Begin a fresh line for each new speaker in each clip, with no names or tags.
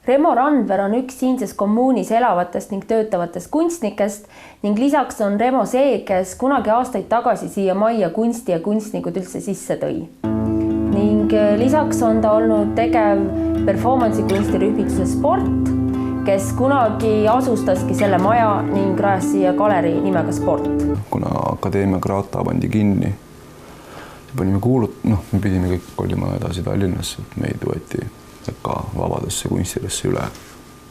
Remo Randver on üks siinses kommuunis elavatest ning töötavatest kunstnikest ning lisaks on Remo see, kes kunagi aastaid tagasi siia majja kunsti ja kunstnikud üldse sisse tõi. Ning lisaks on ta olnud tegev performance'i kunstirühmituse Sport, kes kunagi asustaski selle maja ning rajas siia galerii nimega Sport.
Kuna Akadeemia Grata pandi kinni, me pidime kõik kolima edasi Tallinnasse, et meid võeti ka vabadesse kunstidesse üle.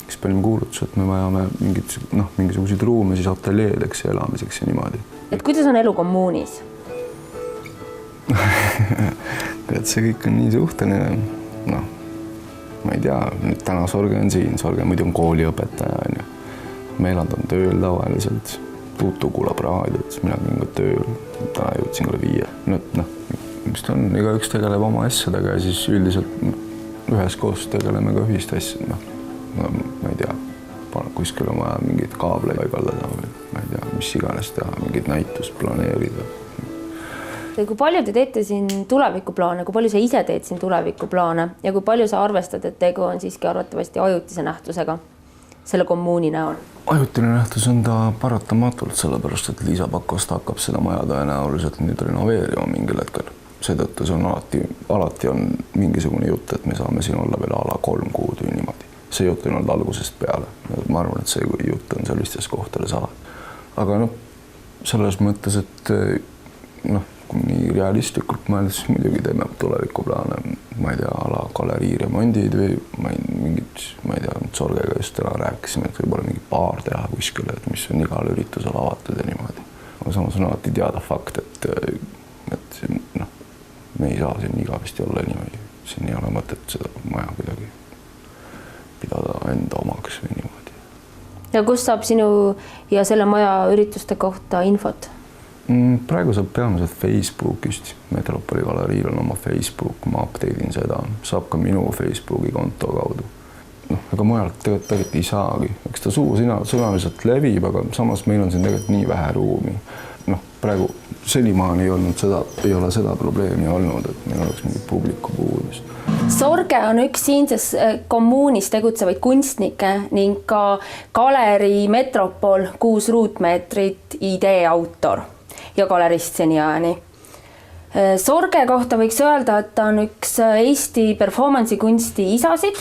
Siis panime kuulutuse, et me vajame mingisuguseid ruume siis ateljeedeks ja elamiseks ja niimoodi.
Et kuidas on elu kommuunis?
Et see kõik on nii suhteline. Ma ei tea, nüüd täna Sorge on siin, Sorge muidu on kooliõpetaja. Meelad on tööl tavaliselt. Tutu kuulab raadiot, siis mina käin ka tööl. Täna jõudsin ka 5. Mis ta on, iga üks tegeleb oma asjadega ja siis üldiselt üheskoos tegeleme ka ühist asja. Ma ei tea, kuskil on vaja mingid kaableid paigaldada või ma ei tea, mis iganes teha, mingid näitust planeerida.
Kui palju te teete siin tulevikuplaane, kui palju sa ise teed siin tulevikuplaane ja kui palju sa arvestad, et tegu on siiski arvatavasti ajutise nähtusega selle kommuuni näol?
Ajutine nähtus on ta paratamatult, sellepärast, et Liisa Pakost hakkab seda maja tõenäoliselt nüüd renoveerima mingil hetkel. Seetõttu see on alati on mingisugune jutt, et me saame siin olla veel ala 3 kuud või niimoodi. See jutt on olnud algusest peale. Ma arvan, et see jutt on sellistes kohtades ala. Aga selles mõttes, et kui nii realistlikult mõelda, siis muidugi teeme tulevikuplaane, ma ei tea, ala galerii remondid või ma ei tea, Sorgega just täna rääkisime, et võib-olla mingi baar teha kuskile, et mis on igal üritusel avatud ja niimoodi. Aga samas on alati teada fakt, et me ei saa siin igavesti olla niimoodi. Siin ei ole mõtet seda maja kuidagi pidada enda omaks või niimoodi.
Ja kus saab sinu ja selle maja ürituste kohta infot?
Praegu saab peamiselt Facebookist. Metropoli galeriil on oma Facebook, ma update'in seda. Saab ka minu Facebooki konto kaudu. Aga mujalt tegelikult ei saagi. Eks ta sõnaliselt levib, aga samas meil on siin tegelikult nii vähe ruumi. Praegu senimaani ei ole seda probleemi olnud, et meil oleks mingi publiku puudust.
Sorge on üks siinses kommuunis tegutsevaid kunstnikke ning ka galerii Metropol 6 ruutmeetrit idee autor ja galerist seniajani. Sorge kohta võiks öelda, et ta on üks Eesti performance'i kunsti isasid.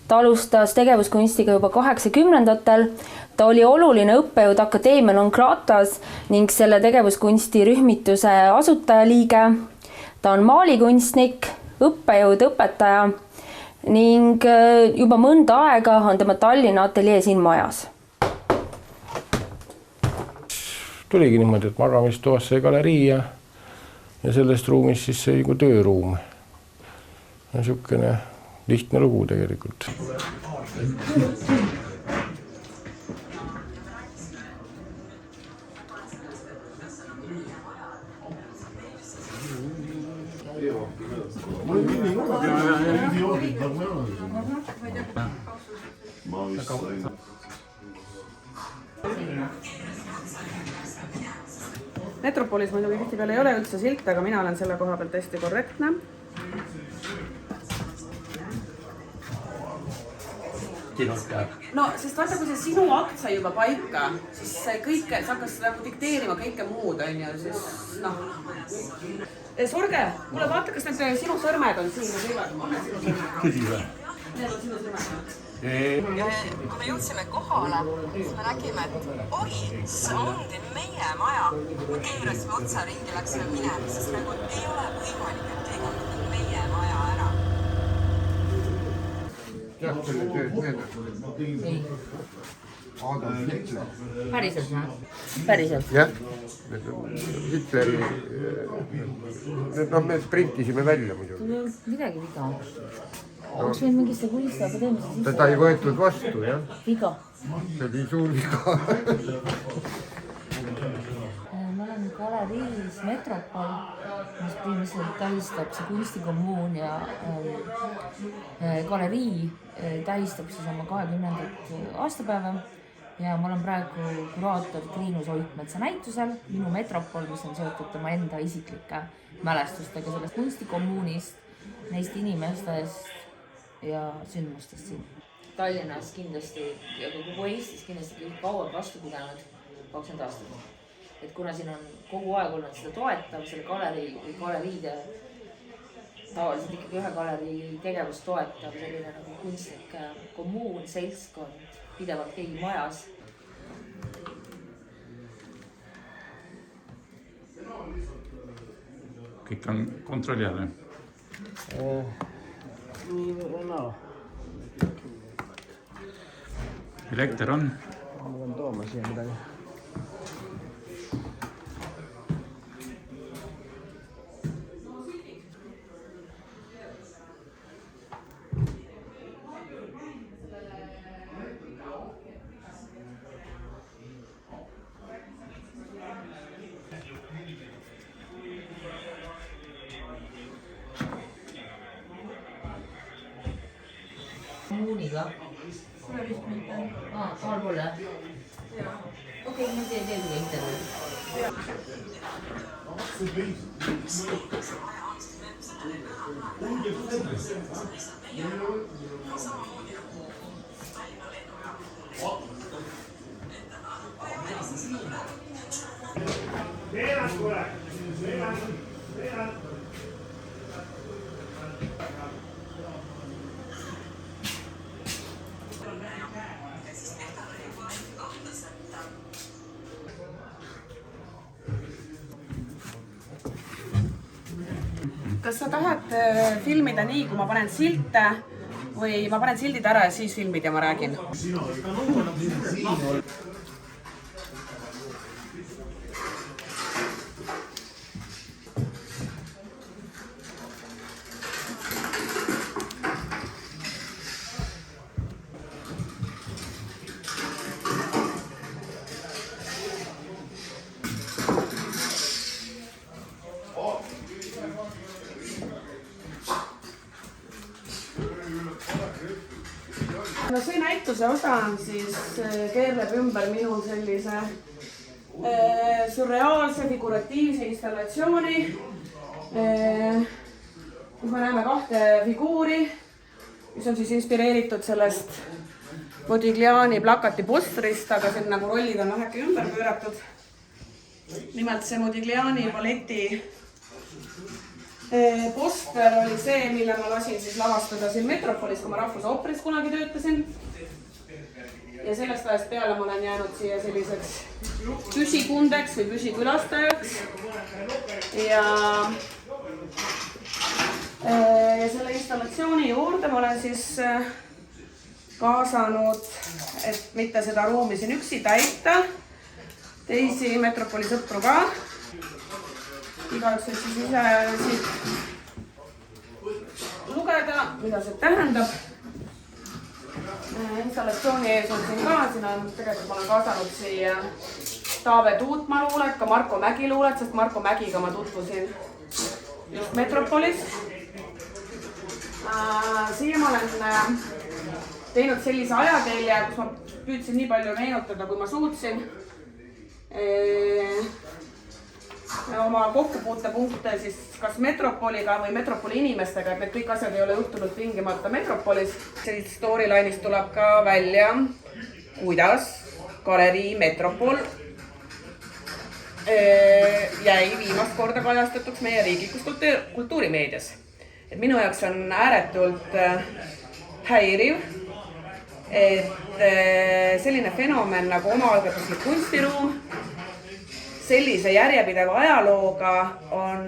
Ta alustas tegevuskunstiga juba 80-ndatel. Ta oli oluline õppejõud Akadeemia Gratas ning selle tegevuskunsti rühmituse asutajaliige. Ta on maalikunstnik, õppejõud, õpetaja ning juba mõnda aega on tema Tallinna ateljee siin majas.
Tuligi niimoodi, et magamistoas sai galerii ja sellest ruumist siis sai nagu tööruum. Ja niisugune lihtne lugu tegelikult.
Metropolis muidugi tihtipeale ei ole üldse silt, aga mina olen selle koha pealt hästi korrektne. No, sest vaata, kui see sinu akt sai juba paika, siis kõike, sa hakkas nagu dikteerima kõike muud, on ju, siis Sorge, kuule vaata, kas need sinu sõrmed on siin?
Tõsi või?
Need on sinu sõrmed.
Kui me jõudsime kohale, siis me nägime, et oi, see ongi meie maja. Me keerasime otsa ringi, läksime minema, sest nagu ei ole võimalik, et keegi on meie maja ära.
Tead selle tööd meelde? Adolf Hitler.
Päriselt, Päriselt?
Jah, Hitleri, me printisime välja muidu.
Midagi viga. Oleks võinud mingisse kunsti akadeemisse sisse?
Ta ei võetud vastu, jah?
Viga.
See oli suur viga.
Ma olen galeriis Metropol, mis põhimõtteliselt tähistab see kunstikommuun ja galerii tähistab siis oma 20. aastapäeva ja ma olen praegu kuraator Triinu Soitmetsa näitusel Minu Metropol, mis on seotud tema enda isiklike mälestustega sellest kunstikommuunist, neist inimestest ja sündmustest siin.
Tallinnas kindlasti ja kogu Eestis kindlasti kõige kauem vastu pidanud 20 aastat. Et kuna siin on kogu aeg olnud seda toetav, selle galerii või galeriide tavaliselt ikkagi ühe galerii tegevust toetav selline nagu kunstnik kommuun, seltskond, pidevalt keegi majas.
Kõik on kontrolli all. Elekter on.
Ma pean tooma siia midagi.
Kommuuniga? Pole vist mitte. Kaal pole? Okei, ma teen veel sulle intervjuu.
Kas sa tahad filmida nii, kui ma panen silte või ma panen sildid ära ja siis filmid ja ma räägin? No see näituse osa on siis keerleb ümber minu sellise surreaalse figuratiivse installatsiooni, kus me näeme kahte figuuri, mis on siis inspireeritud sellest Modigliani plakati postrist, aga siin nagu rollid on väheke ümber pööratud. Nimelt see Modigliani balleti poster oli see, mille ma lasin siis lavastada siin Metropolis, kui ma Rahvusooperis kunagi töötasin. Ja sellest ajast peale ma olen jäänud siia selliseks püsikundeks või püsikülastajaks. Ja selle installatsiooni juurde ma olen siis kaasanud, et mitte seda ruumi siin üksi täita, teisi Metropoli sõpru ka. Igaüks võib siis ise siit lugeda, mida see tähendab. Installatsiooni ees on siin ka, siin on tegelikult ma olen kaasanud siia Taave Tuutmaa luulet, ka Marko Mägi luulet, sest Marko Mägiga ma tutvusin just Metropolis. Siia ma olen teinud sellise ajatelje, kus ma püüdsin nii palju meenutada, kui ma suutsin. Oma kokkupuutepunkte siis kas Metropoliga või Metropoli inimestega, et need kõik asjad ei ole juhtunud tingimata Metropolis. Sellist storyline'ist tuleb ka välja, kuidas galerii Metropol jäi viimast korda kajastatuks meie riiklikus kultuurimeedias. Et minu jaoks on ääretult häiriv, et selline fenomen nagu omaalgatuslik kunstiruum sellise järjepideva ajalooga on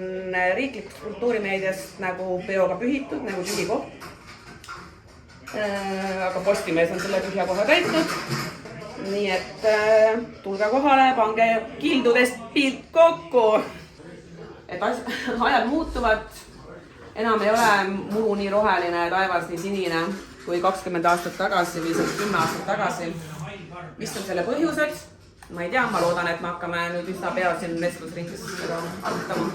riiklikust kultuurimeediast nagu peoga pühitud, nagu tühi koht. Aga Postimees on selle tühja koha täitnud. Nii et tulge kohale, pange kildudest pilt kokku. Et ajad muutuvad, enam ei ole muru nii roheline ja taevas nii sinine kui 20 aastat tagasi või 10 aastat tagasi. Mis on selle põhjused? Ma ei tea, ma loodan, et me hakkame nüüd üsna pea siin vestlusringis arutama.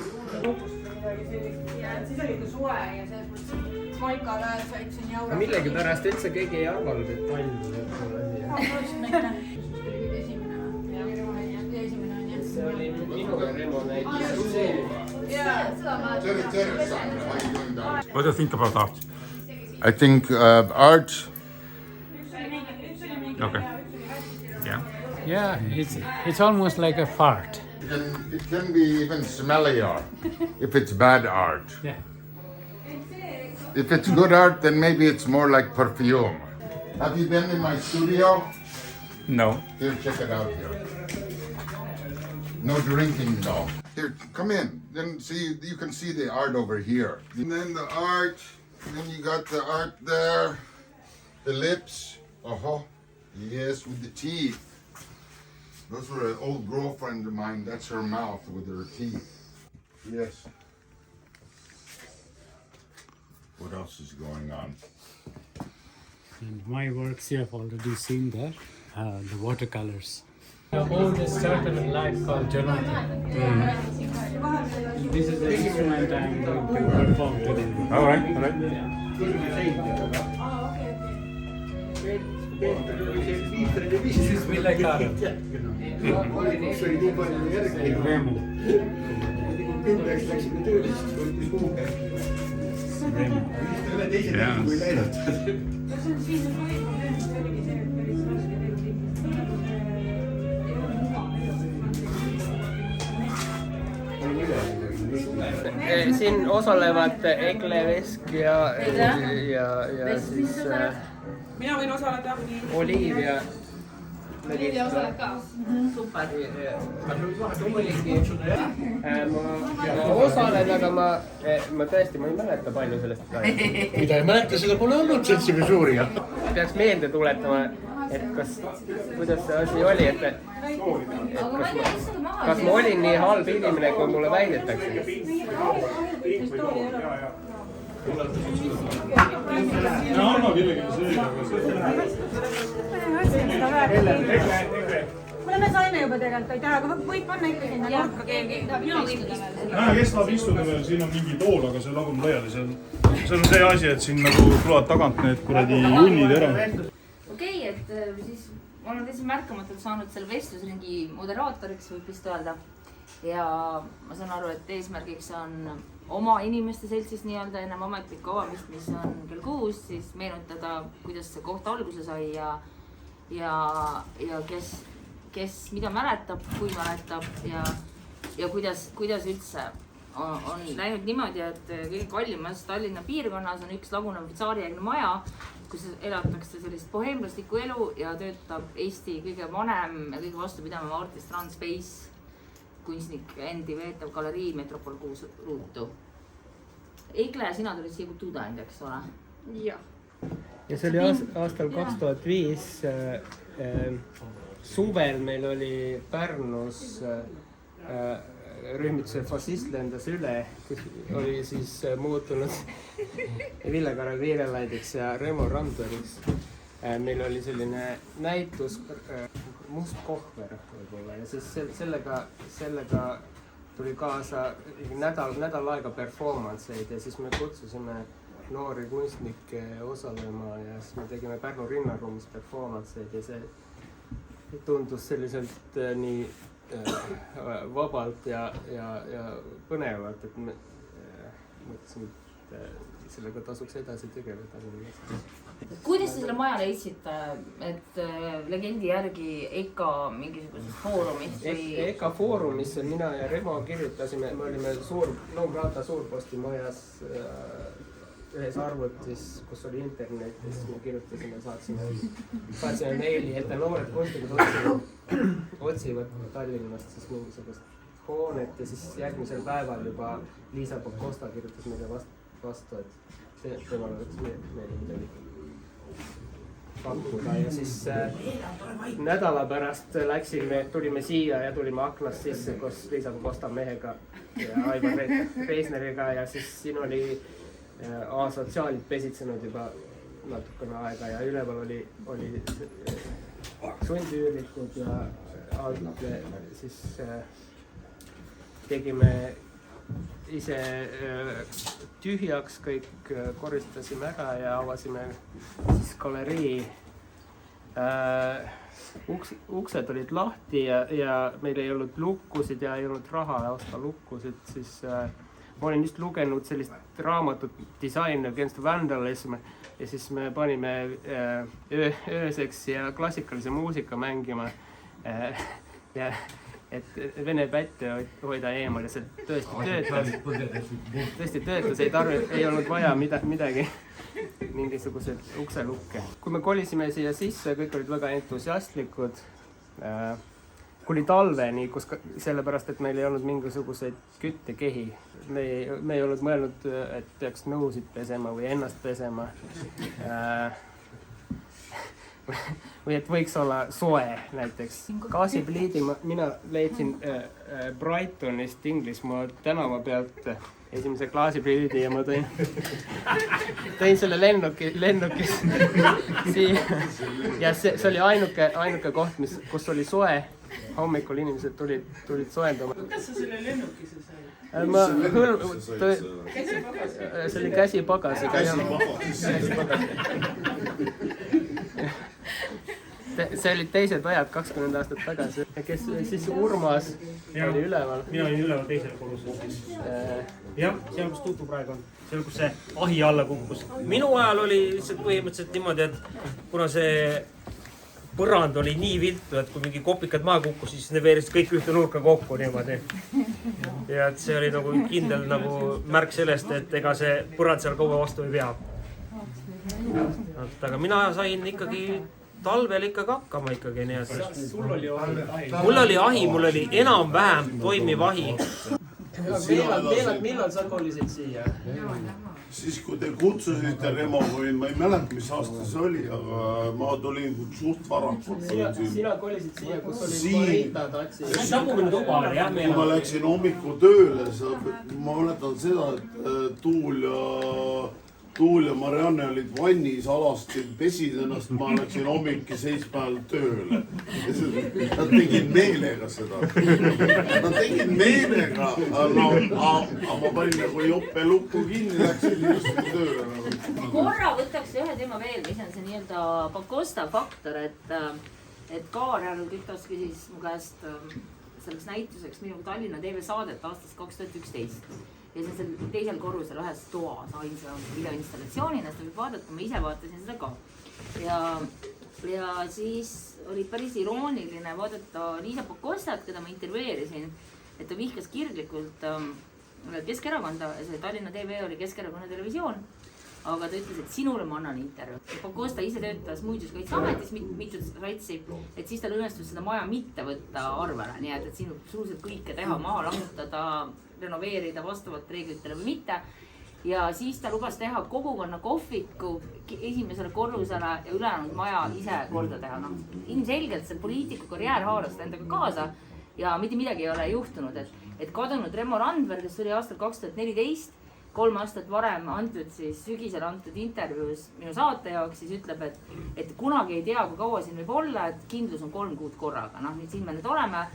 Siis oli kui suve ja selles mõttes Maika käel said siin jaura.
Millegi pärast üldse keegi ei arvanud, et talv pole siia.
Absoluutselt näite.
Esimene on jah. See oli minu ja Remo näiteks see.
What do you think about art?
I think art
Okay. Yeah.
Yeah, it's almost like a fart.
And it can be even smelly art if it's bad art.
Yeah.
If it's good art, then maybe it's more like perfume. Have you been in my studio?
No.
Here, check it out here. No drinking, no. Here, come in. Then see, you can see the art over here. And then the art, and then you got the art there. The lips, yes, with the teeth. Those were an old girlfriend of mine. That's her mouth with her teeth. Yes. What else is going on?
And my works you have already seen there, the watercolors. The oldest turtle in life called Jonathan. This is the instrument I'm going to perform today.
All right.
This is Villa Caro. Remo.
Siin osalevad Egle Vesk ja siis
mina võin osaleda.
Olivia.
Olivia osaleb ka. Super.
Ma osalen, aga ma tõesti ei mäleta palju sellest.
Mida ei mäleta, seda pole olnud seltsimees uurija.
Peaks meelde tuletama, et kuidas see asi oli, et kas ma olin nii halb inimene, kui mulle väidetakse.
Anna kellegi see.
Kuule, me saime juba tegelikult, ei tea, aga võid panna ikka sinna nurka keegi.
Kes tahab istuda veel, siin on mingi tool, aga see lagun laiali. See on see asi, et siin nagu tulevad tagant need kuradi junnid ära.
Okei, et siis ma olen tõesti märkamatult saanud selle vestlusringi moderaatoriks, võib vist öelda. Ja ma saan aru, et eesmärgiks on oma inimeste seltsis nii-öelda ennem ametlikku avamist, mis on kell 6, siis meenutada, kuidas see koht alguse sai ja kes mida mäletab, kui mäletab ja kuidas üldse on läinud niimoodi, et kõige kallimas Tallinna piirkonnas on üks lagunev tsaariaegne maja, kus elatakse sellist boheemlaslikku elu ja töötab Eesti kõige vanem ja kõige vastupidavam artist Run Space, kunstnik endi veetav galerii Metropol 6 ruutu. Egle, sina tulid siia kultuuriandjaks, ole?
Jah. Ja see oli aastal 2005 suvel meil oli Pärnus rühmituse Fašist lendas üle, kes oli siis muutunud Villa Caro Viirelaidiks ja Remo Randveriks. Meil oli selline näitus Must kohver võib-olla ja siis sellega tuli kaasa nädal aega performanceid ja siis me kutsusime noori kunstnikke osalema ja siis me tegime Pärnu Rinnaruumis performanceid ja see tundus selliselt nii vabalt ja põnevalt, et me mõtlesime, et sellega tasuks edasi tegeleda.
Kuidas te selle maja leidsite, et legendi järgi EKA mingisugusest foorumist või?
EKA foorumisse mina ja Remo kirjutasime, me olime Nõukrata suurpostimajas ühes arvutis, kus oli internet ja siis me kirjutasime, saatsime meili, et noored kunstnikud otsivad Tallinnast siis mingisugust hoonet ja siis järgmisel päeval juba Liisa Pakosta kirjutas meile vastu, et temal oleks meile midagi pakkuda ja siis nädala pärast tulime siia ja tulime aknast sisse koos Liisa Pakosta mehega ja Aivar Reisneriga ja siis siin oli A-sotsiaalid pesitsenud juba natukene aega ja üleval oli sundüürlikud ja siis tegime ise tühjaks kõik, koristasime ära ja avasime siis galerii. Uksed olid lahti ja meil ei olnud lukkusid ja ei olnud raha osta lukkusid, siis ma olin just lugenud sellist raamatut Design Against Vandalism ja siis me panime ööseks ja klassikalise muusika mängima ja et vene pätte hoida eemal ja see tõesti töötas, ei olnud vaja midagi, mingisuguseid ukselukke. Kui me kolisime siia sisse, kõik olid väga entusiastlikud kuni talveni, sellepärast, et meil ei olnud mingisuguseid küttekehi. Me ei olnud mõelnud, et peaks nõusid pesema või ennast pesema. Või et võiks olla soe näiteks. Gaasipliidi mina leidsin Brightonist Inglismaa tänava pealt esimese klaasipliidi ja ma tõin selle lennukis siia. Ja see oli ainuke koht, kus oli soe. Hommikul inimesed tulid soendama.
Kuidas sa selle lennukise sai?
See oli käsipagasiga. See olid teised ajad 20 aastat tagasi. Kes siis Urmas oli üleval?
Mina olin üleval teisel korrusel siis. Jah, seal kus Tutu praegu on. Seal kus see ahi alla kukkus. Minu ajal oli see põhimõtteliselt niimoodi, et kuna see põrand oli nii viltu, et kui mingi kopikad maha kukkus, siis ne veerisid kõik ühte nurka kokku niimoodi. Ja et see oli nagu kindel nagu märk sellest, et ega see põrand seal kaua vastu ei pea. Aga mina sain ikkagi talvel ikkagi hakkama ikkagi, nii et mul oli ahi, mul oli enam-vähem toimiv ahi.
Millal sa kolisid siia?
Siis kui te kutsusite Remo, ma ei mäleta, mis aasta see oli, aga ma tulin suht varakult.
Sina kolisid siia, kus oli Marita Tatsi.
Kui ma läksin hommiku tööle, ma mäletan seda, et Tuul ja Marianne olid vannis, alasti pesid ennast, ma läksin hommiki 7 päeval tööle. Nad tegid meelega seda. Nad tegid meelega, aga ma panin nagu jope lukku kinni, läksin just tööle.
Korra võtaks ühe teema veel, mis on see nii-öelda Pakosta faktor, et Kaarel Kütas küsis mu käest selleks näituseks minu Tallinna TV saadet aastast 2011. Ja see on seal teisel korrusel ühes toas ainsa videoinstallatsioonina, seda võib vaadata, ma ise vaatasin seda ka. Ja siis oli päris irooniline vaadata Liisa Pakostat, keda ma intervjueerisin, et ta vihkas kirglikult Keskerakonda, see Tallinna TV oli Keskerakonna televisioon, aga ta ütles, et sinule ma annan intervju. Pakosta ise töötas Muinsuskaitseametis mitu satsi, et siis tal õnnestus seda maja mitte võtta arvele, nii et siin absoluutselt kõike teha, maha lammutada, renoveerida vastavalt reeglitele või mitte. Ja siis ta lubas teha kogukonna kohviku esimesele korrusele ja ülejäänud maja ise korda teha. No, ilmselgelt see poliitiku karjäär haaras ta endaga kaasa ja mitte midagi ei ole juhtunud. Et kadunud Remo Randver, kes oli aastal 2014, 3 aastat varem sügisel antud intervjuus minu saate jaoks, siis ütleb, et kunagi ei tea, kui kaua siin võib olla, et kindlus on 3 kuud korraga. Nüüd siin me nüüd oleme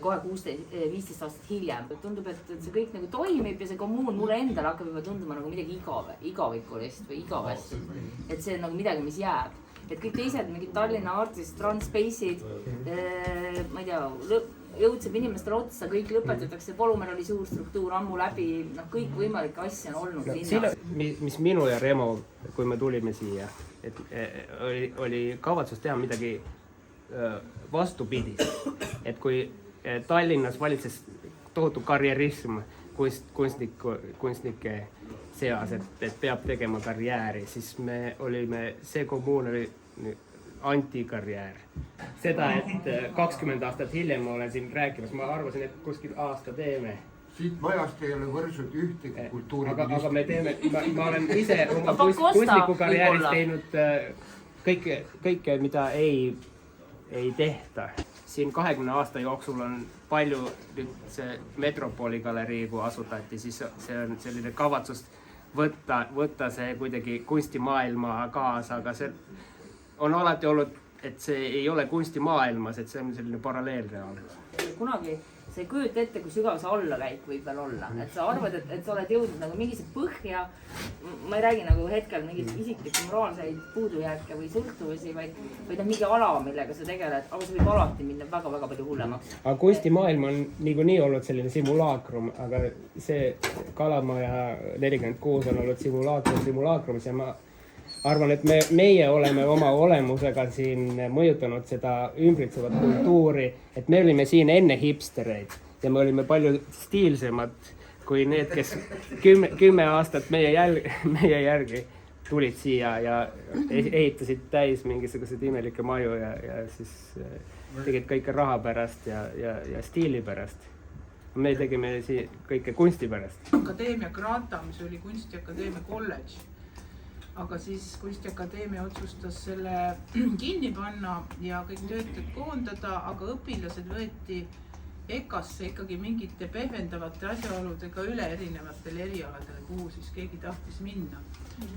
kohe 15 aastat hiljem. Tundub, et see kõik nagu toimib ja see kommuun mulle endale hakkab juba tunduma nagu midagi igavikulist või igavest. Et see on nagu midagi, mis jääb. Et kõik teised mingid Tallinna Artist, Transpace'id, ma ei tea, jõudseb inimestele otsa, kõik lõpetatakse, Polumäel oli suur struktuur ammu läbi, kõik võimalikke asja on olnud linnas.
Mis minu ja Remo, kui me tulime siia, oli kavatsus teha midagi vastupidist. Et kui Tallinnas valitses tohutu karjerism kunstnike seas, et peab tegema karjääri, siis see kommuun oli antikarjäär. Seda, et 20 aastat hiljem ma olen siin rääkimas, ma arvasin, et kuskil aasta teeme.
Siit majast ei ole võrdsult ühtegi kultuuriministrit.
Aga me teeme, ma olen ise oma kunstniku karjääris teinud kõike, mida ei tehta. Siin 20 aasta jooksul on palju see Metropoli galerii, kui asutati, siis see on selline kavatsus võtta see kuidagi kunstimaailma kaasa, aga see on alati olnud, et see ei ole kunstimaailmas, et see on selline paralleelreaalsus.
Kunagi sa ei kujuta ette, kui sügav see allakäik võib veel olla, et sa arvad, et sa oled jõudnud nagu mingisse põhja. Ma ei räägi nagu hetkel mingit isiklikke moraalseid puudujääke või sõltuvusi, vaid mingi ala, millega sa tegeled, aga see võib alati minna väga-väga palju hullemaks.
Aga kunstimaailm on niikuinii olnud selline simulaakrum, aga see Kalamaja 46 on olnud simulaakrums ja ma arvan, et meie oleme oma olemusega siin mõjutanud seda ümbritsevat kultuuri, et me olime siin enne hipstereid ja me olime palju stiilsemad kui need, kes 10 aastat meie järgi tulid siia ja ehitasid täis mingisuguseid imelikke maju ja siis tegid kõike raha pärast ja stiili pärast. Me tegime kõike kunsti pärast.
Akadeemia Grata, mis oli Kunstiakadeemia kolledž. Aga siis Kunstiakadeemia otsustas selle kinni panna ja kõik töötajad koondada, aga õpilased võeti EKA-sse ikkagi mingite pehvendavate asjaoludega üle erinevatele erialadele, kuhu siis keegi tahtis minna.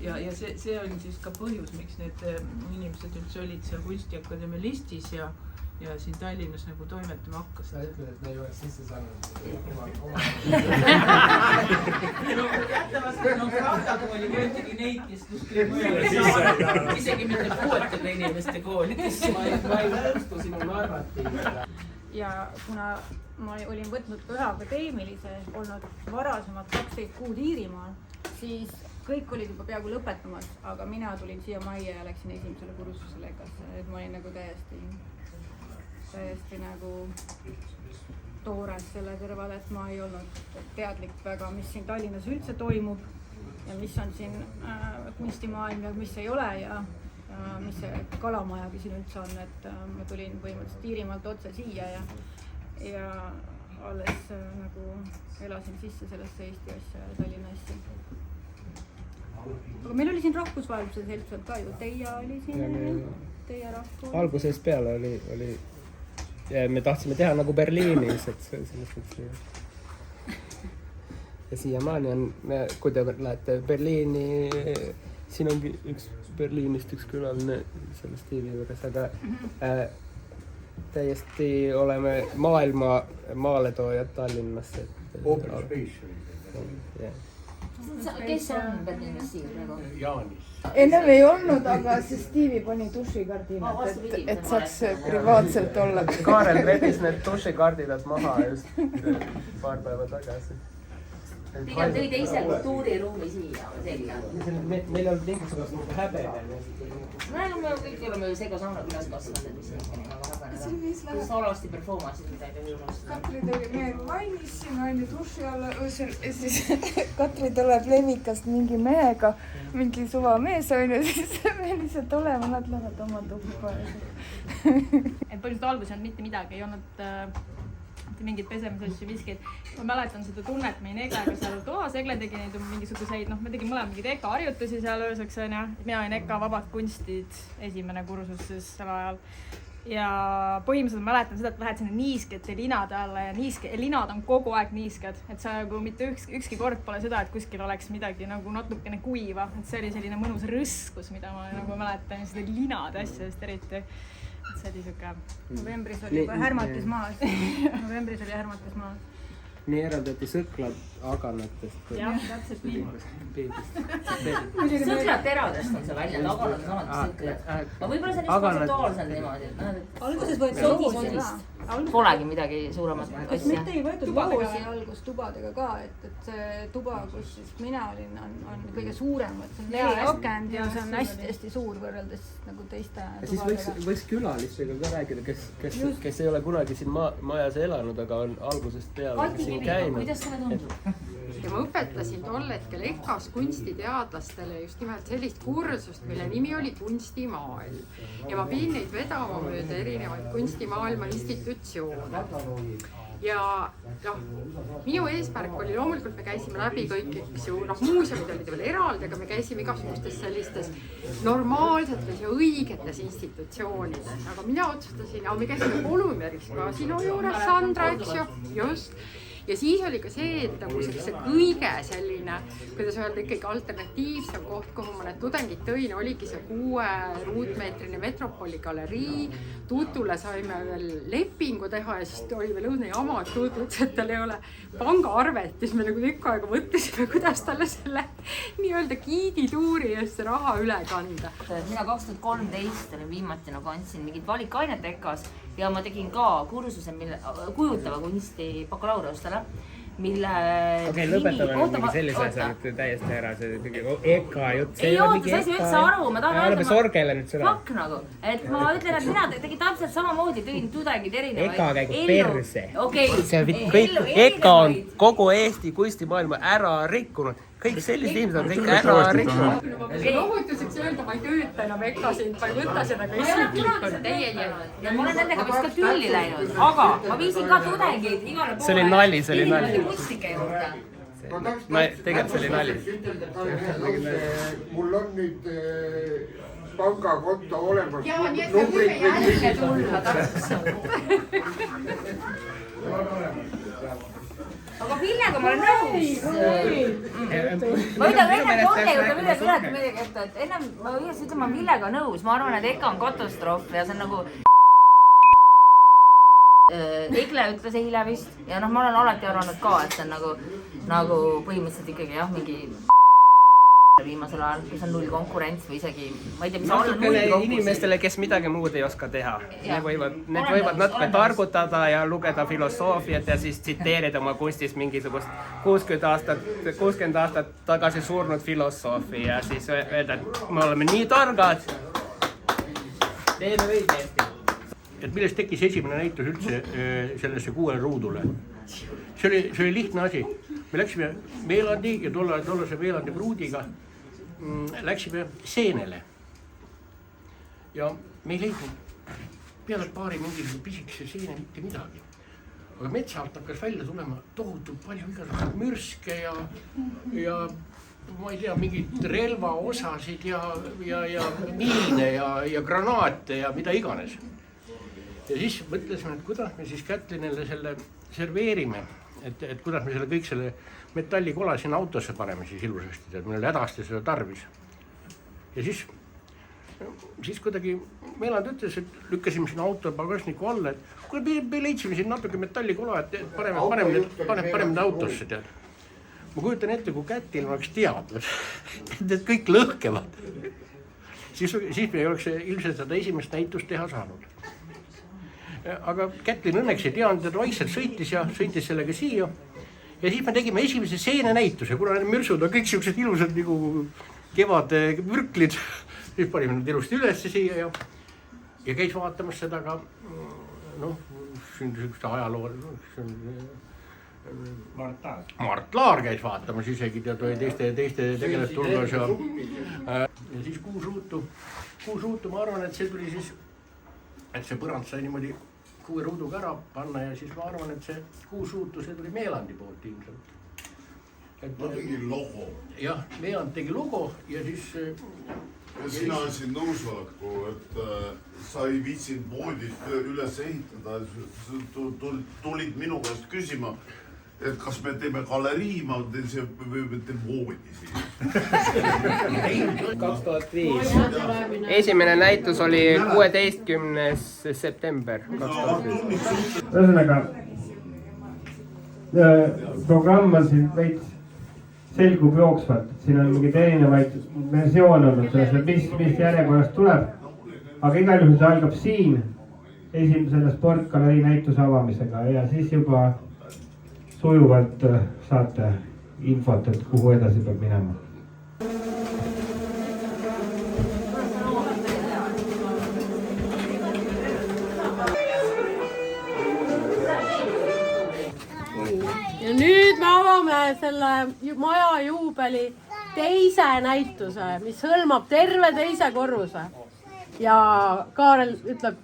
Ja see on siis ka põhjus, miks need inimesed üldse olid seal Kunstiakadeemia listis ja siin Tallinnas nagu toimetama hakkas.
Sa ütled, et me ei oleks sisse saanud.
Jättavasti Gratakooli võetigi neid, kes kuskil mõjale isegi mitte puuetega inimeste koolidesse.
Ma ei nõustu sinu narratiiviga.
Ja kuna ma olin võtnud ka ühe akadeemilise, olnud varasemalt 12 kuud Iirimaal, siis kõik olid juba peaaegu lõpetamas, aga mina tulin siia majja ja läksin esimesele kursusele EKA-sse, et ma olin nagu täiesti nagu toores selle kõrval, et ma ei olnud teadlik väga, mis siin Tallinnas üldse toimub ja mis on siin kunstimaailm ja mis ei ole ja mis see Kalamajagi siin üldse on, et ma tulin põhimõtteliselt Iirimaalt otse siia ja alles nagu elasin sisse sellesse Eesti asja ja Tallinna asja. Aga meil oli siin rahvusvahelise seltskond ka ju, Teia oli siin, Teia rahvus.
Alguses peale oli me tahtsime teha nagu Berliinis, et sellest mõttes. Ja siiamaani on, kui te lähete Berliini, siin ongi üks Berliinist üks külaline selle stiili juures, aga täiesti oleme maailma maaletoojad Tallinnasse.
Open space.
Kes on Berliinis siin praegu?
Jaanis.
Ennem ei olnud, aga see Stevie pani dušikardinat, et saaks privaatselt olla.
Kaarel rebis need dušikardinad maha just paar päeva tagasi.
Pigem tõi teise kultuuriruumi siia selga.
Meil on mingisugust häbene.
Me kõik oleme ju segasauna külas kasvanud, mis on väga häbene. Kus alasti performance'id midagi juures.
Katri tuli meil mainis siin on ju duši alla õõsel ja siis Katri tuleb Levikast mingi mehega, mingi suva mees on ju, siis me lihtsalt oleme, nad lähevad oma tuppa.
Põhimõtteliselt alguses ei olnud mitte midagi, ei olnud mingid pesemisasju, viskeid. Ma mäletan seda tunnet, ma olin EKA-ga seal toas, Egle tegi neid mingisuguseid, me tegime mõlemad mingid EKA harjutusi seal ööseks, ja mina olin EKA vabad kunstid esimene kursus siis sel ajal. Ja põhimõtteliselt mäletan seda, et lähed sinna niiskete linade alla ja linad on kogu aeg niisked, et sa nagu mitte ükski kord pole seda, et kuskil oleks midagi nagu natukene kuiva, et see oli selline mõnus rõskus, mida ma nagu mäletan seda linade asjadest eriti. See oli siuke... Novembris oli juba härmatis maas. Novembris oli härmatis maas.
Nii eraldati sõklad aganatest.
Jah, täpselt nii.
Sõklad teradest on see välja, aganad on alati sõklad. Aga võib-olla see on just kontseptuaalselt niimoodi.
Alguses võeti loosi ka.
Polegi midagi suuremat asja.
Mitte ei võetud loosi algus tubadega ka, et see tuba, kus siis mina olin, on kõige suurem, et see on 4 akend ja see on hästi suur võrreldes nagu teiste tubadega.
Siis võiks külalistega ka rääkida, kes ei ole kunagi siin majas elanud, aga on algusest peale siin käinud.
Kuidas sulle tundub?
Ja ma õpetasin tol hetkel EKA-s kunstiteadlastele just nimelt sellist kursust, mille nimi oli kunstimaailm. Ja ma pidin neid vedama mööda erinevaid kunstimaailma institutsioone. Ja minu eesmärk oli loomulikult, me käisime läbi kõik, eks ju, muuseumid olid veel eraldi, aga me käisime igasugustes sellistes normaalsetes ja õigetes institutsioonides. Aga mina otsustasin, me käisime Polumieris ka sinu juures, Sandra, eks ju, just.
ja siis oli ka see, et nagu see kõige selline, kuidas öelda, ikkagi alternatiivsem koht, kuhu ma need tudengid tõin, oligi see 6 ruutmeetrine Metropoli galerii. Tutule saime veel lepingu teha ja siis oli veel õudne jama, et Tutu ütles, et tal ei ole pangaarvet. Siis me nagu tükk aega mõtlesime, kuidas talle selle nii-öelda giidituuri eest raha üle kanda.
Mina 2013 olin viimati nagu andsin mingid valikainet EKA-s ja ma tegin ka kursuse kujutava kunsti bakalaureustele, mille...
Okei, lõpetame mingi sellise asja nüüd täiesti ära, see EKA jutt.
Ei oota, sa ei üldse aru, ma tahan
öelda... Sorgele nüüd seda.
Fuck nagu, et ma ütlen, et mina tegin täpselt samamoodi, tõin tudengid erinevaid...
EKA käigu perse.
Okei.
EKA on kogu Eesti kunstimaailma ära rikkunud. Kõik sellised inimesed on kõik ära rikkunud.
Lohutuseks öelda, ma ei tööta enam EKA-sind, ma ei võta seda ka isiklikult.
Ja ma olen nendega vist ka tülli läinud, aga ma viisin ka tudengid igale poole.
See oli nali, see oli nali.
Kunstnike juurde.
Tegelikult see oli nali.
Mul on nüüd pangakonto olemas.
Jaa, nii et me võime jälge tulla täpselt.
Aga Villega ma olen nõus. Ma ütlen enne Jorge juurde midagi ette, et ennem ma ütlema Villega nõus. Ma arvan, et EKA on katastroof ja see on nagu... Egle ütles eile vist ja noh, ma olen alati arvanud ka, et see on nagu põhimõtteliselt ikkagi jah, mingi... viimasel ajal, kus on null konkurents või isegi, ma ei tea, mis alla null konkurents.
Inimestele, kes midagi muud ei oska teha. Need võivad natuke targutada ja lugeda filosoofiat ja siis tsiteerida oma kunstis mingisugust 60 aastat tagasi surnud filosoofi ja siis öelda, et me oleme nii targad. Teeme õigesti.
Et millest tekkis esimene näitus üldse sellesse 6 ruudule? See oli lihtne asi. Me läksime Meelandi ja tollase Meelandi pruudiga läksime seenele. Ja me ei leidnud peale paari mingisuguse pisikese seene mitte midagi. Aga metsalt hakkas välja tulema tohutult palju igasugused mürske ja ma ei tea, mingid relvaosasid ja miine ja granaate ja mida iganes. Ja siis mõtlesime, et kuidas me siis Kätlinile selle serveerime, et kuidas me selle kõik selle metallikola sinna autosse paneme siis ilusasti, et meil oli hädasti seda tarvis. Ja siis kuidagi Meeland ütles, et lükkasime sinna auto pagasniku alla, et kui me leidsime siin natuke metallikola, et paneme need autosse, tead. Ma kujutan ette, kui Kätil oleks teadnud, et need kõik lõhkevad. Siis me ei oleks ilmselt seda esimest näitust teha saanud. Aga Kätlin õnneks ei teadnud, et vaikselt sõitis sellega siia. Ja siis me tegime esimese seene näituse, kuna need mürsud on kõik siuksed ilusad nagu kevade mürklid. Siis panime need ilusti üles siia ja käis vaatamas seda ka, siin siukeste ajaloo, Mart Laar käis vaatamas isegi teiste tegelast hulgas ja siis 6 ruutu, ma arvan, et see tuli siis, et see põrand sai niimoodi 6 ruuduga ära panna ja siis ma arvan, et see 6 ruutu, see tuli Meelandi poolt ilmselt.
Ma tegin logo.
Jah, Meeland tegi logo ja siis...
Ja sina andsid nõusoleku, et sa ei viitsinud voodit üles ehitada, tulid minu käest küsima, et kas me teeme galerii, ma teen voodi siin.
2005. Esimene näitus oli 16. september 2005.
Ühesõnaga, programm on siin veits selgub jooksvalt. Siin on mingid erinevaid versioone olnud sellest, mis järjekorras tuleb. Aga igal juhul see algab siin esimesele sportgalerii näituse avamisega ja siis juba sujuvalt saate infot, et kuhu edasi peab minema.
Ja nüüd me avame selle maja juubeli teise näituse, mis hõlmab terve teise korruse. Ja Kaarel ütleb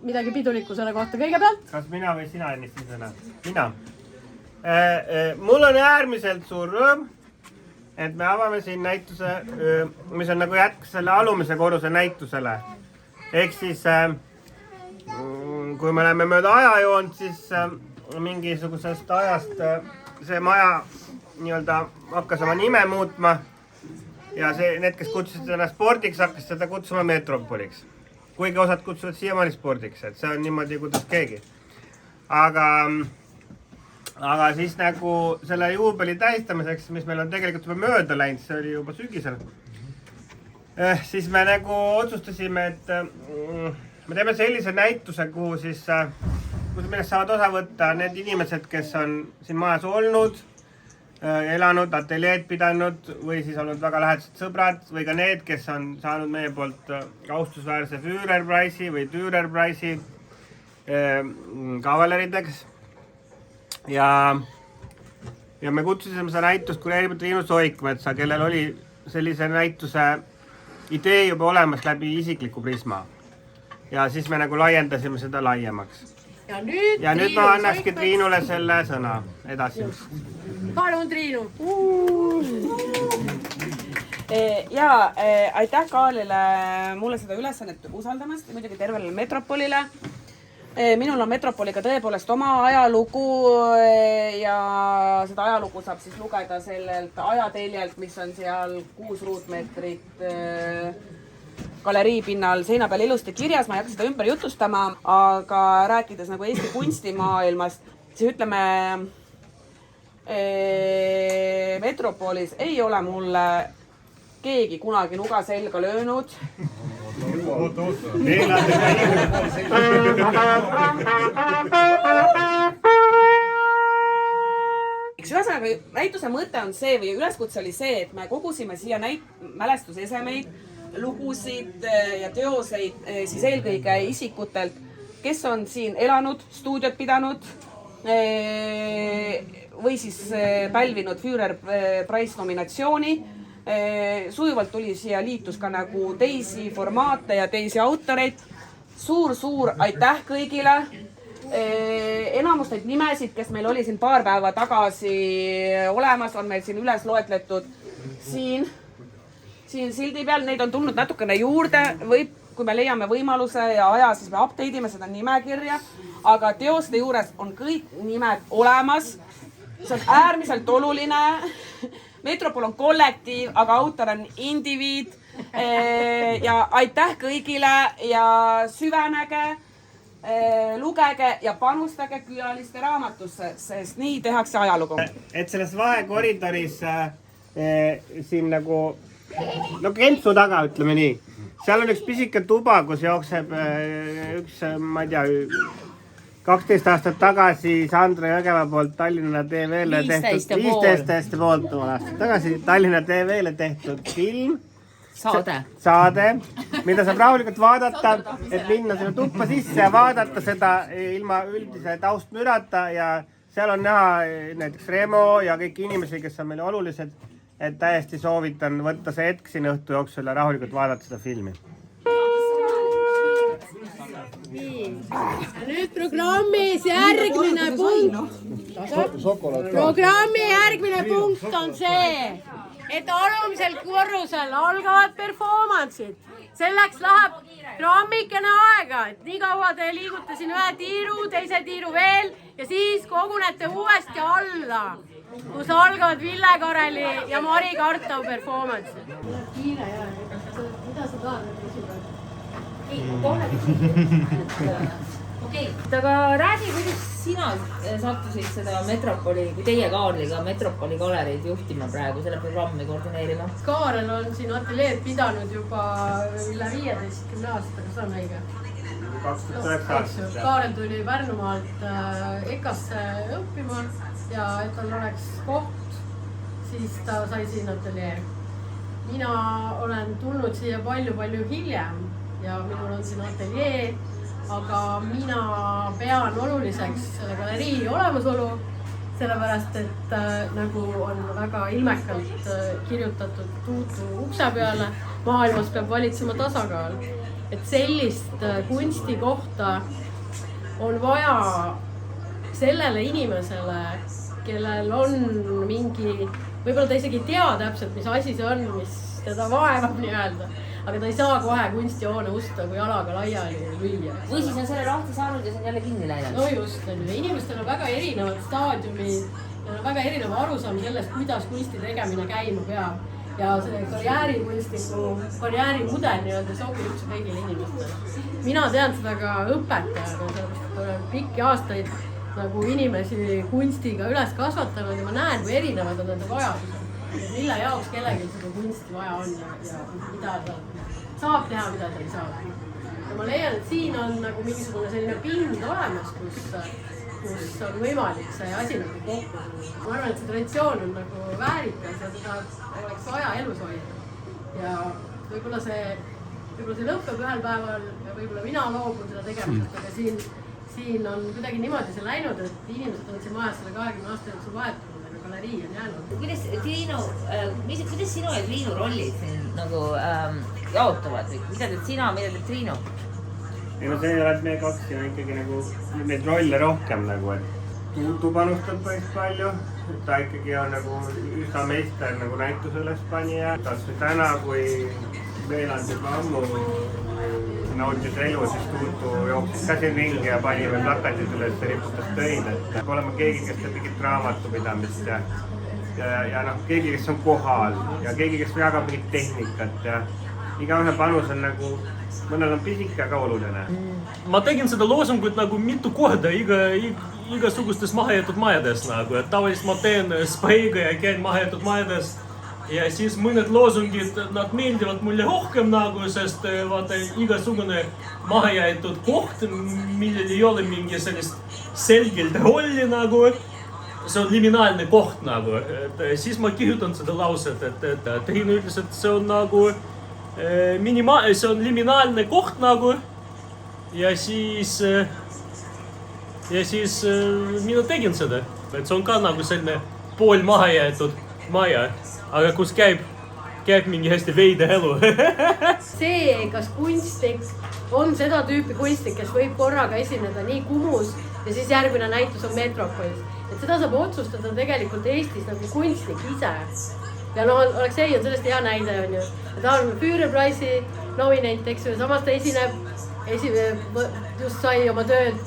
midagi pidulikku selle kohta kõigepealt.
Kas mina või sina ennistin sõna? Mina. Mul on äärmiselt suur rõõm, et me avame siin näituse, mis on nagu jätk selle alumise korruse näitusele. Ehk siis, kui me oleme mööda ajajoont, siis
mingisugusest ajast see maja nii-öelda hakkas oma nime muutma ja need, kes kutsusid ennast spordiks, hakkas seda kutsuma Metropoliks. Kuigi osad kutsuvad siiamaani spordiks, et see on niimoodi, kuidas keegi. Aga siis nagu selle juubeli tähistamiseks, mis meil on tegelikult juba mööda läinud, see oli juba sügisel, siis me nagu otsustasime, et me teeme sellise näituse, kuhu millest saavad osa võtta need inimesed, kes on siin majas olnud, elanud, ateljeed pidanud või siis olnud väga lähedased sõbrad või ka need, kes on saanud meie poolt austusväärse Führerpreisi või Dührerpreisi kavalerideks. Ja me kutsusime seda näitust kureerima Triinu Soikmetsa, kellel oli sellise näituse idee juba olemas läbi isikliku prisma. Ja siis me nagu laiendasime seda laiemaks. Ja nüüd ma annakski Triinule selle sõna edasi.
Palun, Triinu!
Ja aitäh Kaalile mulle seda ülesannet usaldamast ja muidugi tervele Metropolile. Minul on Metropoliga tõepoolest oma ajalugu ja seda ajalugu saab siis lugeda sellelt ajateljelt, mis on seal 6 ruutmeetrit galerii pinnal seina peal ilusti kirjas. Ma ei hakka seda ümber jutustama, aga rääkides nagu Eesti kunstimaailmast, siis ütleme, Metropolis ei ole mulle keegi kunagi nuga selga löönud. Ühesõnaga, näituse mõte on see või üleskutse oli see, et me kogusime siia mälestusesemeid, lugusid ja teoseid siis eelkõige isikutelt, kes on siin elanud, stuudiot pidanud või siis pälvinud Führerpreis nominatsiooni. Sujuvalt tuli siia liitus ka nagu teisi formaate ja teisi autoreid. Suur aitäh kõigile. Enamus neid nimesid, kes meil oli siin paar päeva tagasi olemas, on meil siin üles loetletud siin sildi peal. Neid on tulnud natukene juurde või kui me leiame võimaluse ja aja, siis me update ime seda nimekirja. Aga teoste juures on kõik nimed olemas. See on äärmiselt oluline. Metropol on kollektiiv, aga autor on indiviid. Ja aitäh kõigile ja süvenege, lugege ja panustage külaliste raamatusse, sest nii tehakse ajalugu.
Et selles vahekoridoris siin nagu, no Kentsu taga, ütleme nii. Seal on üks pisike tuba, kus jookseb üks, ma ei tea, 12 aastat tagasi Sandra Jõgeva poolt Tallinna TV-le tehtud, 15 poolt aastat tagasi Tallinna TV-le tehtud film. Saade, mida saab rahulikult vaadata, et minna sinna tuppa sisse ja vaadata seda ilma üldise taustmürata ja seal on näha näiteks Remo ja kõik inimesi, kes on meile olulised, et täiesti soovitan võtta see hetk siin õhtu jooksul ja rahulikult vaadata seda filmi.
Nüüd programmis järgmine punkt on see, et alumisel korrusel algavad performance'id. Selleks läheb rammikene aega, et nii kaua te liigute siin ühe tiiru, teise tiiru veel ja siis kogunete uuesti alla, kus algavad Ville Kareli ja Mari Kartau performance'id. Kiire jah, mida sa tahad küsida?
Okei, aga räägi, kuidas sina sattusid seda Metropoli, kui teie Kaarliga Metropoli galereid juhtima praegu, selle programmi koordineerima?
Kaarel on siin ateljeed pidanud juba üle 15 aastaga, see on õige.
29 aastat.
Kaarel tuli Pärnumaalt EKA-sse õppima ja et tal oleks koht, siis ta sai siin ateljee. Mina olen tulnud siia palju hiljem ja minul on siin ateljee, aga mina pean oluliseks selle galerii olemasolu, sellepärast et nagu on väga ilmekalt kirjutatud Tuutu ukse peale, maailmas peab valitsema tasakaal. Et sellist kunstikohta on vaja sellele inimesele, kellel on mingi, võib-olla ta isegi ei tea täpselt, mis asi see on, mis teda vaevab nii-öelda. aga ta ei saa kohe kunstijoone ust nagu jalaga laiali lüüa.
Või siis on selle lahti saanud ja see on jälle kinni läinud.
No just, inimestel on väga erinevad staadiumid ja on väga erinev arusaam sellest, kuidas kunsti tegemine käima peab. Ja see karjäärikunstniku karjäärimudel nii-öelda sobib üldse kõigile inimestele. Mina tean seda ka õpetajana, sellepärast et olen pikki aastaid nagu inimesi kunstiga üles kasvatanud ja ma näen, kui erinevad on nende vajadused. Mille jaoks kellelgi seda kunsti vaja on ja mida ta saab teha, mida ta ei saa. Ja ma leian, et siin on nagu mingisugune selline pind olemas, kus on võimalik see asi nagu kokku. Ma arvan, et see traditsioon on nagu väärikas ja seda oleks vaja elus hoida. Ja võib-olla see lõppeb ühel päeval ja võib-olla mina loobun seda tegemist, aga siin on kuidagi niimoodi see läinud, et inimesed on siin majas selle 20 aasta jooksul vahetanud. Galerii on jäänud. Kuidas sinu ja Triinu rollid siin nagu jaotuvad? Mida teed sina, mida teed Triinu?
Ei no see ei ole, et me kaks ja ikkagi nagu neid rolle rohkem nagu, et Tuutu panustab päris palju. Ta ikkagi on nagu üsna meister nagu näituseles panija. Tahtsin täna, kui Veeland juba ammu nautis elu, siis Tuutu jooksis käsin ringi ja pani veel plakatid üles ja riputas töid. Et olema keegi, kes teeb mingit raamatupidamist ja keegi, kes on kohal ja keegi, kes jagab mingit tehnikat ja igaühe panus on nagu, mõnel on pisike, aga oluline.
Ma tegin seda loosungut nagu mitu korda igasugustes mahajäetud majades nagu, et tavaliselt ma teen spreiga ja käin mahajäetud majades. Ja siis mõned loosungid, nad meeldivad mulle rohkem nagu, sest vaata igasugune mahajäetud koht, millel ei ole mingi sellist selgelt rolli nagu, see on liminaalne koht nagu. Siis ma kirjutan seda lauset, et Triinu ütles, et see on nagu see on liminaalne koht nagu ja siis mina tegin seda, et see on ka nagu selline pool mahajäetud maja. Aga kus käib mingi hästi veide elu.
See, kas kunstnik on seda tüüpi kunstnik, kes võib korraga esineda nii Kumus ja siis järgmine näitus on Metropolis. Et seda saab otsustada tegelikult Eestis nagu kunstnik ise. Ja Aleksei on sellest hea näide, on ju. Ta on Führerpreisi nominent, eks ju, samas ta just sai oma tööd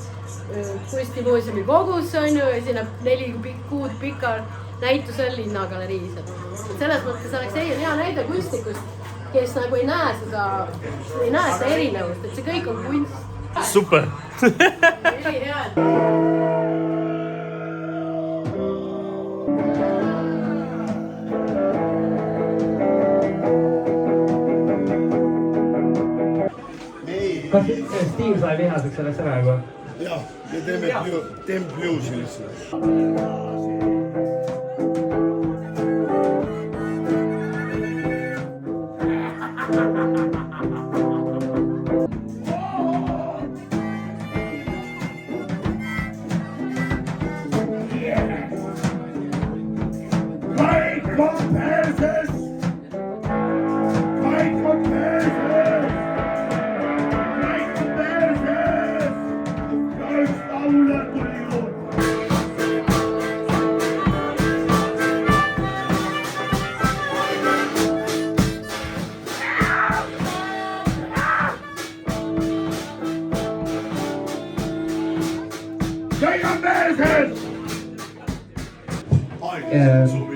kunstimuuseumi kogus, on ju, esineb 4 kuud pikal näitusel Linnagaleriis. Selles mõttes Aleksei on hea näide kunstnikust, kes nagu ei näe seda erinevust, et see kõik on kunst.
Super!
Üli hea! Kas Steve sai vihaseks selleks ära juba?
Jah, me teeme bluusi lihtsalt.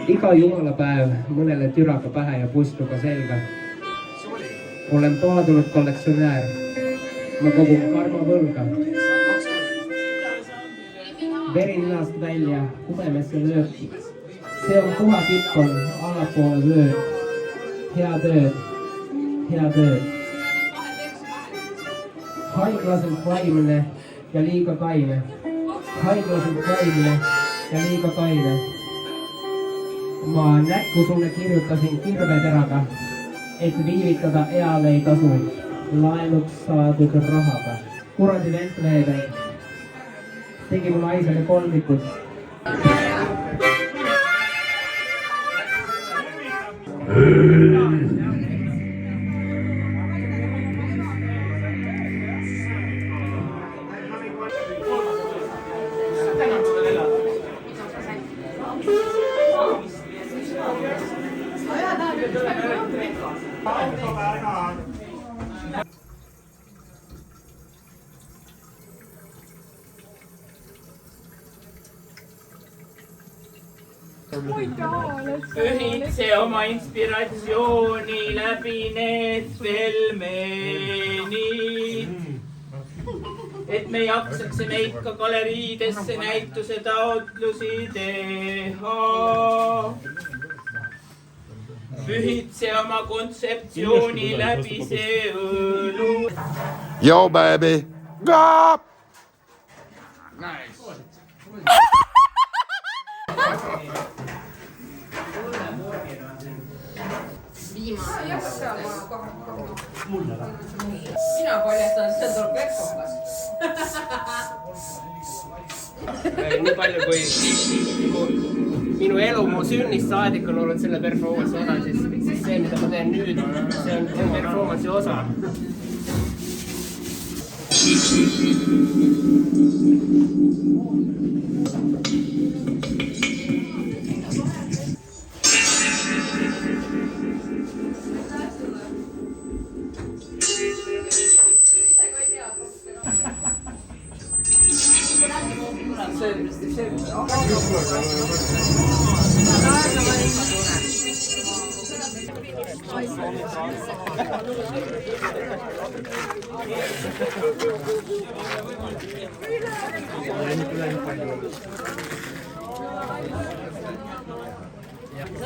Iga jumalapäev mõnele türaga pähe ja pustuga selga. Olen paadunud kollektsionäär. Ma kogun karma võlga. Veri ninast välja, kubemesse lööb. See on puha tippon, allapoole lööb. Hea tööd. Haiglaselt vaimne ja liiga kaine. Ma näkku sulle kirjutasin kirveteraga, et viivitada eale ei tasu, laenuks saadud rahaga. Kuradi ventleede tegi mu naisele kolmikud. Ühitse oma inspiratsiooni läbi need filmeni. Et me jaksaksime ikka galeriidesse näituse taotlusi teha. Ühitse oma kontseptsiooni läbi see õlu.
Yo, baby. Go!
Nice.
Mina paljastan, see tuleb vekkokas.
Nii palju kui minu elu mu sünnist saadik on olnud selle performance'i osa, siis see, mida ma teen nüüd, see on performance'i osa.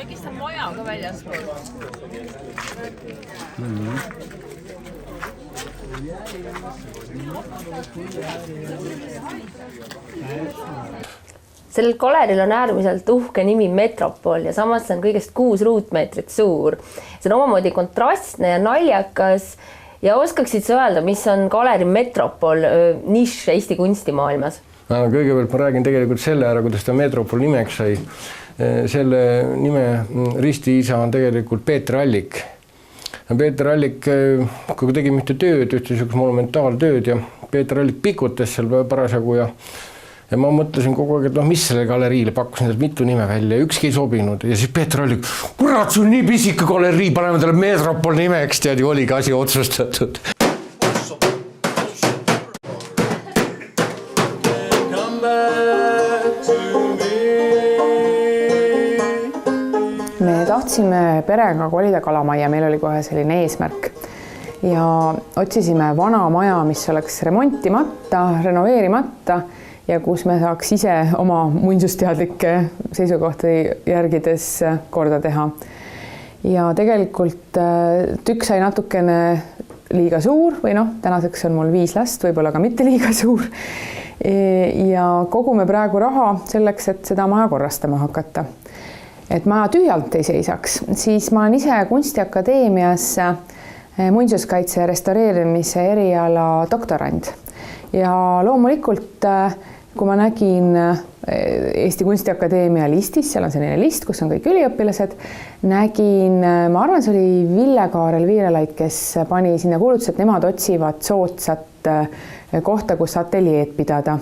Äkki on maja ka väljaspool?
Sellel galeril on äärmiselt uhke nimi Metropol ja samas see on kõigest 6 ruutmeetrit suur. See on omamoodi kontrastne ja naljakas ja oskaksid sa öelda, mis on galeri Metropol nišš Eesti kunstimaailmas?
Kõigepealt ma räägin tegelikult selle ära, kuidas ta Metropol nimeks sai. Selle nime ristiisa on tegelikult Peeter Allik. Peeter Allik, kui tegime ühte tööd, ühte monumentaaltööd ja Peeter Allik pikutas seal parasjagu ja ma mõtlesin kogu aeg, et mis selle galeriile pakkusin mitu nime välja ja ükski ei sobinud. Ja siis Peeter Allik, kurat, sul nii pisike galerii, paneme talle Metropol nimeks, tead ju oligi asi otsustatud.
Me tahtsime perega kolida Kalamajja, meil oli kohe selline eesmärk ja otsisime vana maja, mis oleks remontimata, renoveerimata ja kus me saaks ise oma muinsusteadlikke seisukohti järgides korda teha. Ja tegelikult tükk sai natukene liiga suur või tänaseks on mul 5 last, võib-olla ka mitte liiga suur. Ja kogume praegu raha selleks, et seda maja korrastama hakata. Et maja tühjalt ei seisaks, siis ma olen ise Kunstiakadeemias muinsuskaitse ja restaureerimise eriala doktorant. Ja loomulikult, kui ma nägin Eesti Kunstiakadeemia listis, seal on selline list, kus on kõik üliõpilased, nägin, ma arvan, see oli Ville-Kaarel Viirelaid, kes pani sinna kuulutus, et nemad otsivad soodsat kohta, kus ateljeed pidada.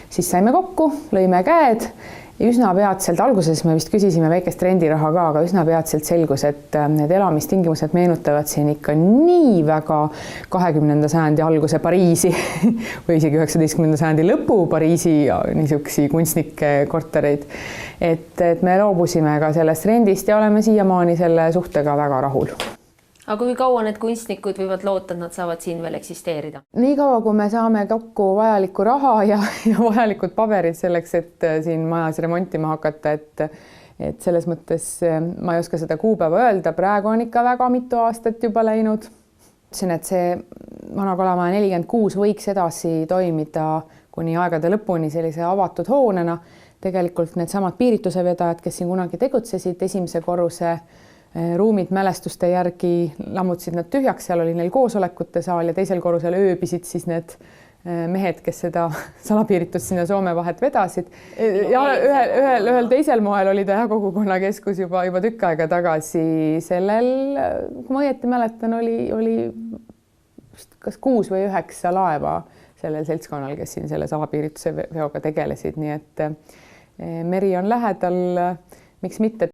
Siis saime kokku, lõime käed ja üsna peatselt, alguses me vist küsisime väikest rendiraha ka, aga üsna peatselt selgus, et need elamistingimused meenutavad siin ikka nii väga 20. sajandi alguse Pariisi või isegi 19. sajandi lõpu Pariisi niisugusi kunstnike kortereid. Et me loobusime ka sellest rendist ja oleme siiamaani selle suhtega väga rahul.
Aga kui kaua need kunstnikud võivad loota, et nad saavad siin veel eksisteerida?
Nii kaua, kui me saame kokku vajalikku raha ja vajalikud paberid selleks, et siin majas remontima hakata, et selles mõttes ma ei oska seda kuupäeva öelda. Praegu on ikka väga mitu aastat juba läinud. Ütlesin, et see vana Kalamaja 46 võiks edasi toimida kuni aegade lõpuni sellise avatud hoonena. Tegelikult need samad piirituse vedajad, kes siin kunagi tegutsesid, esimese korruse ruumid mälestuste järgi lammutasid nad tühjaks, seal oli neil koosolekute saal ja teisel korrusel ööbisid siis need mehed, kes seda salapiiritust sinna Soome vahet vedasid. Ja ühel teisel moel oli ta kogukonnakeskus juba tükk aega tagasi. Sellel, kui ma õieti mäletan, oli kas 6 või 9 laeva sellel seltskonnal, kes siin selle salapiirituse veoga tegelesid. Nii et meri on lähedal, miks mitte.